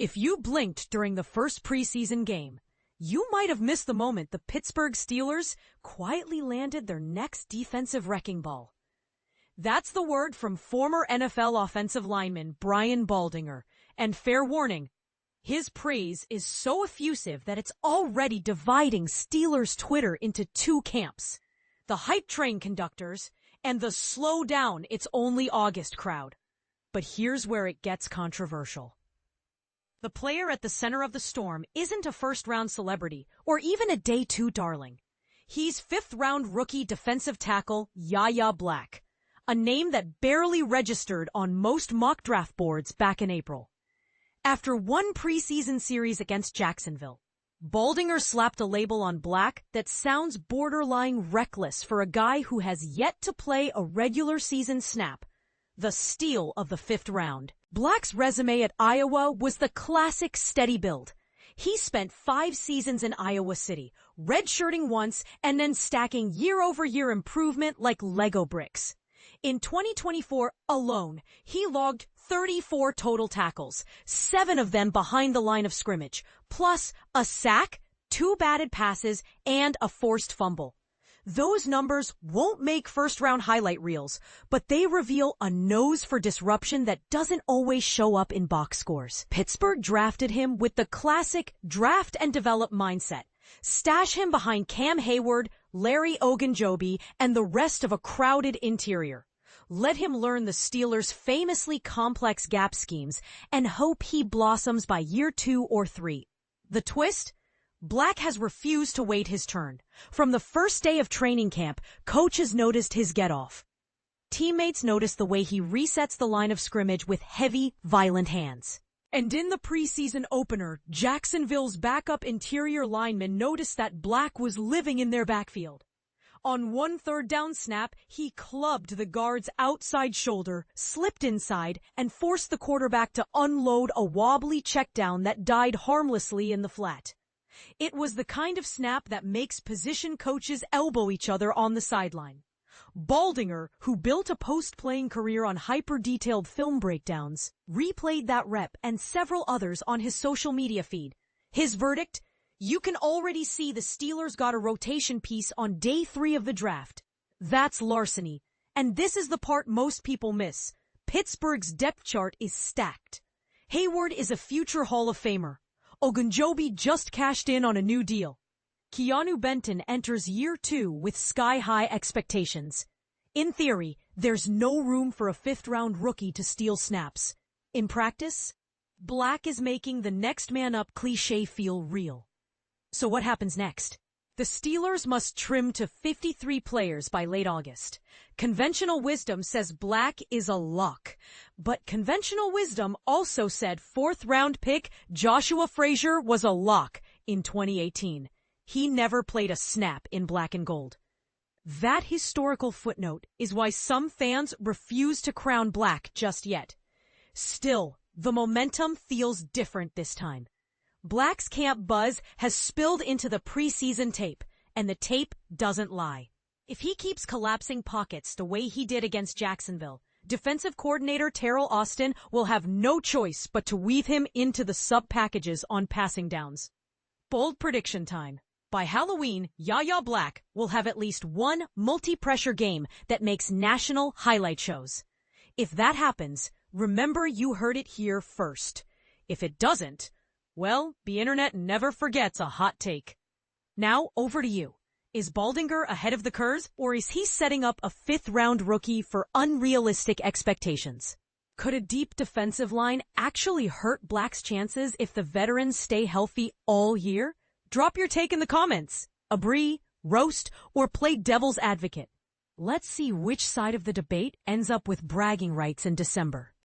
If you blinked during the first preseason game, you might have missed the moment the Pittsburgh Steelers quietly landed their next defensive wrecking ball. That's the word from former NFL offensive lineman Brian Baldinger, and fair warning, his praise is so effusive that it's already dividing Steelers Twitter into two camps: the hype train conductors and the slow down it's only August crowd. But here's where it gets controversial. The player at the center of the storm isn't a first-round celebrity or even a day two darling. He's fifth-round rookie defensive tackle Yahya Black, a name that barely registered on most mock draft boards back in April. After one preseason series against Jacksonville, Baldinger slapped a label on Black that sounds borderline reckless for a guy who has yet to play a regular season snap. The steal of the fifth round. Black's resume at Iowa was the classic steady build. He spent 5 seasons in Iowa City, redshirting once and then stacking year-over-year improvement like Lego bricks. In 2024 alone, he logged 34 total tackles, 7 of them behind the line of scrimmage, plus a sack, 2 batted passes, and a forced fumble. Those numbers won't make first-round highlight reels, but they reveal a nose for disruption that doesn't always show up in box scores. Pittsburgh drafted him with the classic draft and develop mindset. Stash him behind Cam Hayward, Larry Ogunjobi, and the rest of a crowded interior. Let him learn the Steelers' famously complex gap schemes and hope he blossoms by year 2 or 3. The twist? Black has refused to wait his turn. From the first day of training camp, coaches noticed his get-off. Teammates noticed the way he resets the line of scrimmage with heavy, violent hands. And in the preseason opener, Jacksonville's backup interior lineman noticed that Black was living in their backfield. On one third-down snap, he clubbed the guard's outside shoulder, slipped inside, and forced the quarterback to unload a wobbly checkdown that died harmlessly in the flat. It was the kind of snap that makes position coaches elbow each other on the sideline. Baldinger, who built a post-playing career on hyper-detailed film breakdowns, replayed that rep and several others on his social media feed. His verdict? You can already see the Steelers got a rotation piece on day 3 of the draft. That's larceny. And this is the part most people miss. Pittsburgh's depth chart is stacked. Hayward is a future Hall of Famer. Ogunjobi just cashed in on a new deal. Keanu Benton enters year 2 with sky-high expectations. In theory, there's no room for a fifth-round rookie to steal snaps. In practice, Black is making the next man up cliché feel real. So what happens next? The Steelers must trim to 53 players by late August. Conventional wisdom says Black is a lock. But conventional wisdom also said 4th-round pick Joshua Frazier was a lock in 2018. He never played a snap in black and gold. That historical footnote is why some fans refuse to crown Black just yet. Still, the momentum feels different this time. Black's camp buzz has spilled into the preseason tape, and the tape doesn't lie. If he keeps collapsing pockets the way he did against Jacksonville, defensive coordinator Terrell Austin will have no choice but to weave him into the sub-packages on passing downs. Bold prediction time. By Halloween, Yahya Black will have at least one multi-pressure game that makes national highlight shows. If that happens, remember you heard it here first. If it doesn't, well, the internet never forgets a hot take. Now, over to you. Is Baldinger ahead of the curve, or is he setting up a 5th-round rookie for unrealistic expectations? Could a deep defensive line actually hurt Black's chances if the veterans stay healthy all year? Drop your take in the comments. Agree, roast, or play devil's advocate. Let's see which side of the debate ends up with bragging rights in December.